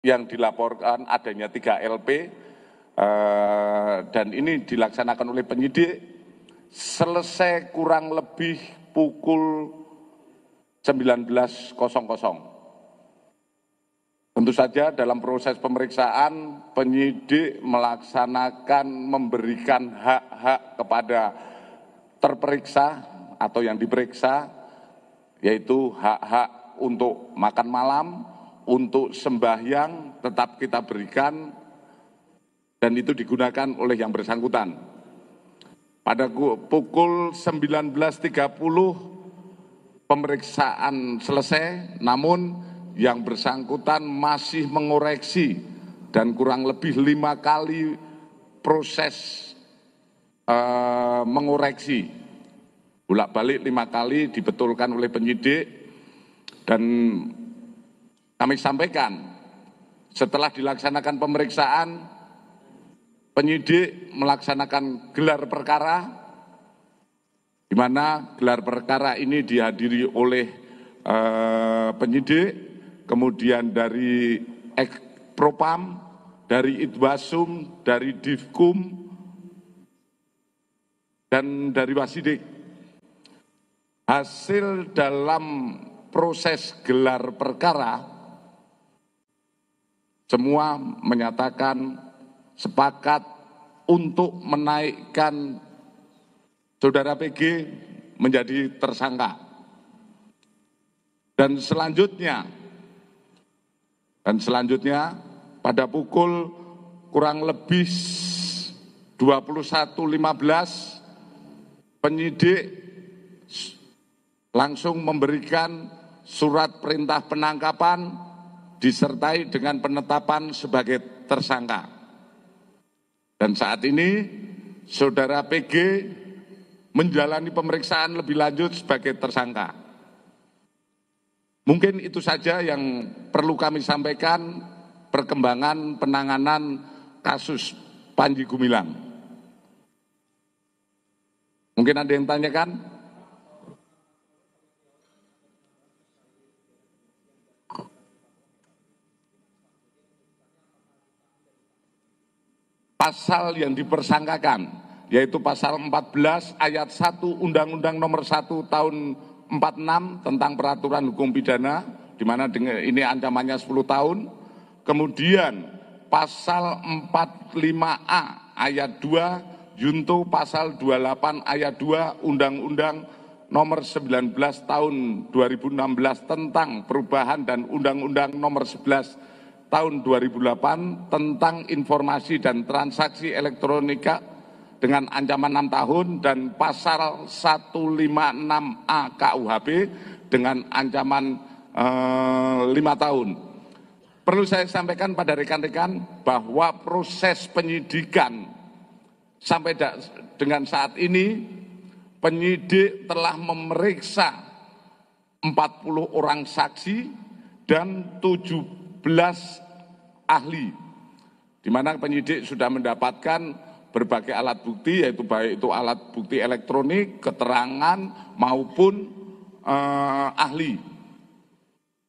yang dilaporkan adanya 3 LP dan ini dilaksanakan oleh penyidik selesai kurang lebih pukul 19.00. Tentu saja dalam proses pemeriksaan penyidik melaksanakan memberikan hak-hak kepada terperiksa atau yang diperiksa, yaitu hak-hak untuk makan malam, untuk sembahyang tetap kita berikan dan itu digunakan oleh yang bersangkutan. Pada pukul 19.30 pemeriksaan selesai, namun yang bersangkutan masih mengoreksi dan kurang lebih 5 kali proses mengoreksi. Bolak-balik 5 kali dibetulkan oleh penyidik dan kami sampaikan setelah dilaksanakan pemeriksaan, penyidik melaksanakan gelar perkara, di mana gelar perkara ini dihadiri oleh penyidik, kemudian dari Propam, dari Itbasum, dari Divkum, dan dari Wasidik. Hasil dalam proses gelar perkara, semua menyatakan sepakat untuk menaikkan saudara PG menjadi tersangka. Dan selanjutnya pada pukul kurang lebih 21.15 penyidik langsung memberikan surat perintah penangkapan disertai dengan penetapan sebagai tersangka. Dan saat ini saudara PG menjalani pemeriksaan lebih lanjut sebagai tersangka. Mungkin itu saja yang perlu kami sampaikan perkembangan penanganan kasus Panji Gumilang. Mungkin ada yang tanyakan? Pasal yang dipersangkakan, yaitu pasal 14 ayat 1 Undang-Undang Nomor 1 Tahun 46 tentang peraturan hukum pidana, di mana ini ancamannya 10 tahun. Kemudian pasal 45A ayat 2 junto pasal 28 ayat 2 Undang-Undang Nomor 19 Tahun 2016 tentang perubahan dan Undang-Undang Nomor 11 Tahun 2008 tentang informasi dan transaksi elektronika dengan ancaman 6 tahun dan pasal 156A KUHP dengan ancaman 5 tahun. Perlu saya sampaikan pada rekan-rekan bahwa proses penyidikan sampai dengan saat ini penyidik telah memeriksa 40 orang saksi dan 17 ahli, di mana penyidik sudah mendapatkan berbagai alat bukti, yaitu baik itu alat bukti elektronik, keterangan maupun ahli.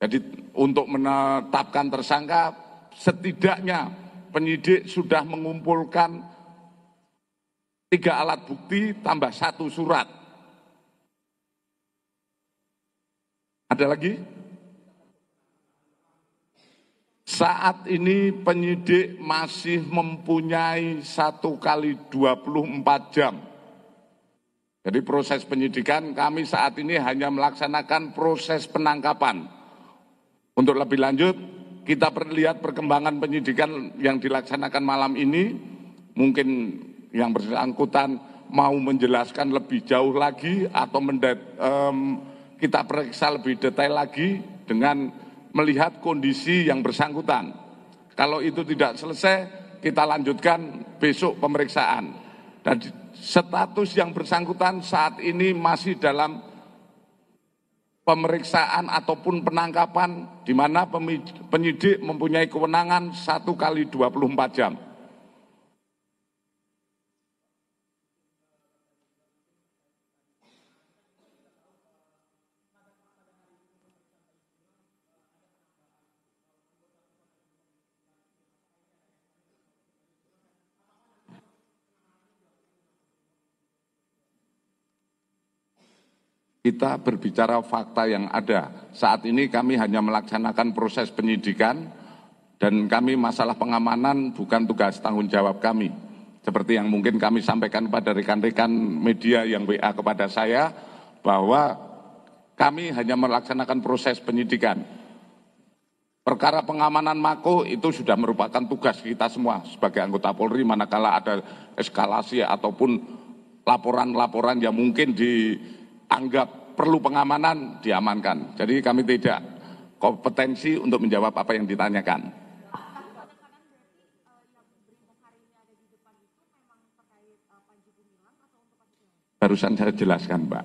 Jadi untuk menetapkan tersangka, setidaknya penyidik sudah mengumpulkan 3 alat bukti tambah 1 surat. Ada lagi? Saat ini penyidik masih mempunyai 1 kali 24 jam. Jadi proses penyidikan kami saat ini hanya melaksanakan proses penangkapan. Untuk lebih lanjut, kita lihat perkembangan penyidikan yang dilaksanakan malam ini. Mungkin yang bersangkutan mau menjelaskan lebih jauh lagi atau kita periksa lebih detail lagi dengan melihat kondisi yang bersangkutan. Kalau itu tidak selesai, kita lanjutkan besok pemeriksaan. Dan status yang bersangkutan saat ini masih dalam pemeriksaan ataupun penangkapan, di mana penyidik mempunyai kewenangan 1 kali 24 jam. kita berbicara fakta yang ada. Saat ini kami hanya melaksanakan proses penyidikan dan kami masalah pengamanan bukan tugas tanggung jawab kami. Seperti yang mungkin kami sampaikan kepada rekan-rekan media yang WA kepada saya, bahwa kami hanya melaksanakan proses penyidikan. Perkara pengamanan Mako itu sudah merupakan tugas kita semua sebagai anggota Polri, manakala ada eskalasi ataupun laporan-laporan yang mungkin dianggap perlu pengamanan, diamankan. Jadi kami tidak kompetensi untuk menjawab apa yang ditanyakan. Barusan saya jelaskan, Mbak.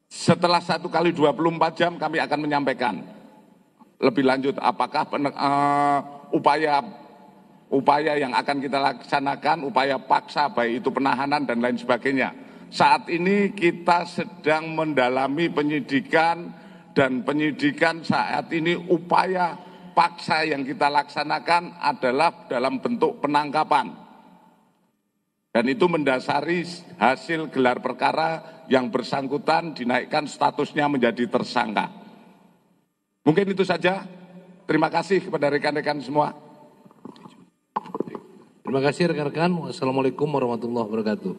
Setelah 1 kali 24 jam kami akan menyampaikan lebih lanjut apakah upaya yang akan kita laksanakan, upaya paksa baik itu penahanan dan lain sebagainya. Saat ini kita sedang mendalami penyidikan, dan penyidikan saat ini upaya paksa yang kita laksanakan adalah dalam bentuk penangkapan. Dan itu mendasari hasil gelar perkara yang bersangkutan dinaikkan statusnya menjadi tersangka. Mungkin itu saja. Terima kasih kepada rekan-rekan semua. Terima kasih rekan-rekan. Wassalamualaikum warahmatullahi wabarakatuh.